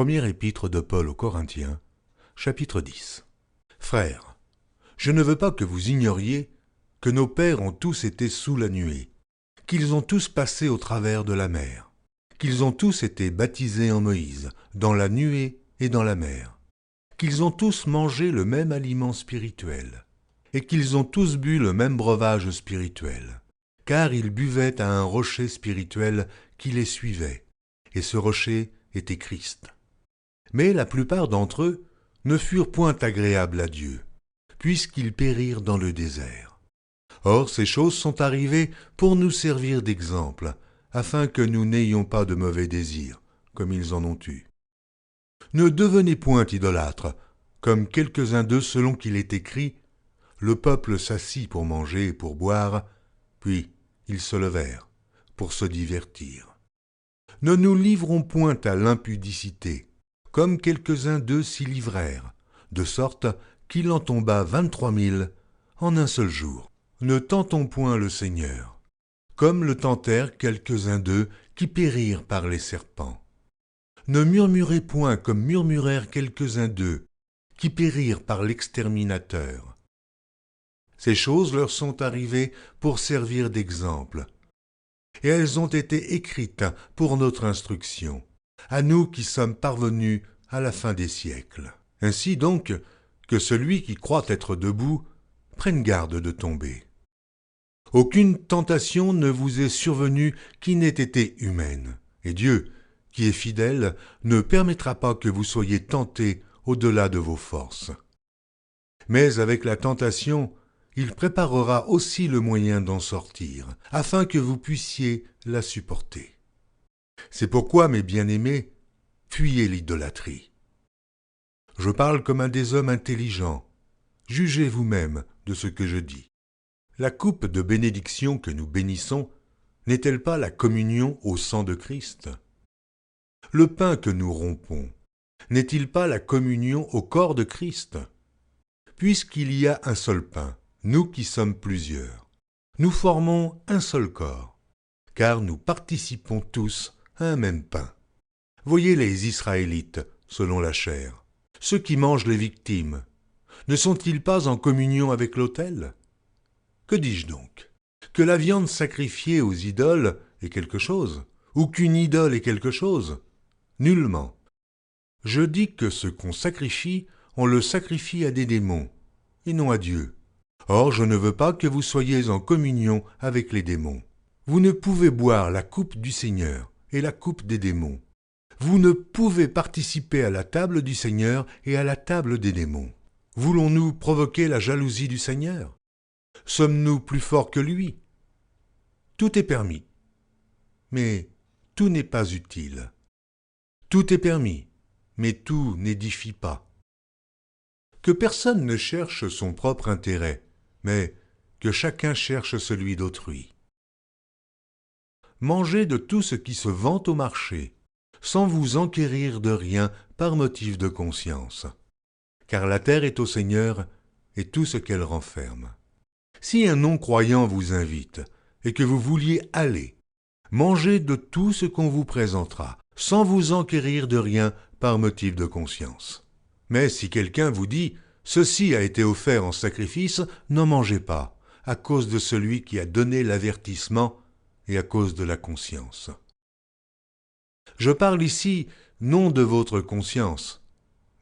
Première épître de Paul aux Corinthiens, chapitre 10. Frères, je ne veux pas que vous ignoriez que nos pères ont tous été sous la nuée, qu'ils ont tous passé au travers de la mer, qu'ils ont tous été baptisés en Moïse, dans la nuée et dans la mer, qu'ils ont tous mangé le même aliment spirituel, et qu'ils ont tous bu le même breuvage spirituel, car ils buvaient à un rocher spirituel qui les suivait, et ce rocher était Christ. Mais la plupart d'entre eux ne furent point agréables à Dieu, puisqu'ils périrent dans le désert. Or ces choses sont arrivées pour nous servir d'exemple, afin que nous n'ayons pas de mauvais désirs, comme ils en ont eu. Ne devenez point idolâtres, comme quelques-uns d'eux selon qu'il est écrit, le peuple s'assit pour manger et pour boire, puis ils se levèrent pour se divertir. Ne nous livrons point à l'impudicité, comme quelques-uns d'eux s'y livrèrent, de sorte qu'il en tomba 23 000 en un seul jour. Ne tentons point le Seigneur, comme le tentèrent quelques-uns d'eux qui périrent par les serpents. Ne murmurez point comme murmurèrent quelques-uns d'eux, qui périrent par l'exterminateur. Ces choses leur sont arrivées pour servir d'exemple, et elles ont été écrites pour notre instruction, à nous qui sommes parvenus à la fin des siècles. Ainsi donc, que celui qui croit être debout prenne garde de tomber. Aucune tentation ne vous est survenue qui n'ait été humaine, et Dieu, qui est fidèle, ne permettra pas que vous soyez tentés au-delà de vos forces. Mais avec la tentation, il préparera aussi le moyen d'en sortir, afin que vous puissiez la supporter. C'est pourquoi, mes bien-aimés, fuyez l'idolâtrie. Je parle comme un des hommes intelligents. Jugez vous-même de ce que je dis. La coupe de bénédiction que nous bénissons n'est-elle pas la communion au sang de Christ? Le pain que nous rompons n'est-il pas la communion au corps de Christ? Puisqu'il y a un seul pain, nous qui sommes plusieurs, nous formons un seul corps, car nous participons tous à un même pain. Voyez les Israélites, selon la chair, ceux qui mangent les victimes, ne sont-ils pas en communion avec l'autel? Que dis-je donc? Que la viande sacrifiée aux idoles est quelque chose, ou qu'une idole est quelque chose? Nullement. Je dis que ce qu'on sacrifie, on le sacrifie à des démons, et non à Dieu. Or, je ne veux pas que vous soyez en communion avec les démons. Vous ne pouvez boire la coupe du Seigneur et la coupe des démons. Vous ne pouvez participer à la table du Seigneur et à la table des démons. Voulons-nous provoquer la jalousie du Seigneur? Sommes-nous plus forts que lui? Tout est permis, mais tout n'est pas utile. Tout est permis, mais tout n'édifie pas. Que personne ne cherche son propre intérêt, mais que chacun cherche celui d'autrui. Mangez de tout ce qui se vend au marché, sans vous enquérir de rien par motif de conscience. Car la terre est au Seigneur et tout ce qu'elle renferme. Si un non-croyant vous invite et que vous vouliez aller, mangez de tout ce qu'on vous présentera, sans vous enquérir de rien par motif de conscience. Mais si quelqu'un vous dit « Ceci a été offert en sacrifice », n'en mangez pas, à cause de celui qui a donné l'avertissement et à cause de la conscience. Je parle ici non de votre conscience,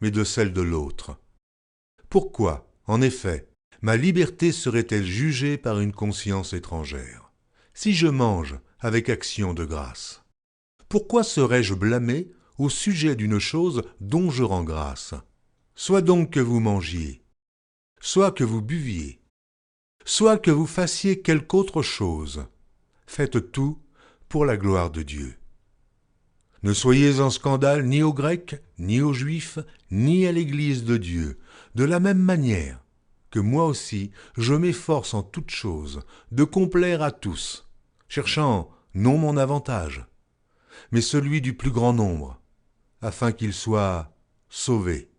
mais de celle de l'autre. Pourquoi, en effet, ma liberté serait-elle jugée par une conscience étrangère, si je mange avec action de grâce? Pourquoi serais-je blâmé au sujet d'une chose dont je rends grâce? Soit donc que vous mangiez, soit que vous buviez, soit que vous fassiez quelque autre chose, faites tout pour la gloire de Dieu. Ne soyez en scandale ni aux Grecs, ni aux Juifs, ni à l'Église de Dieu, de la même manière que moi aussi je m'efforce en toutes choses de complaire à tous, cherchant non mon avantage, mais celui du plus grand nombre, afin qu'ils soient sauvés.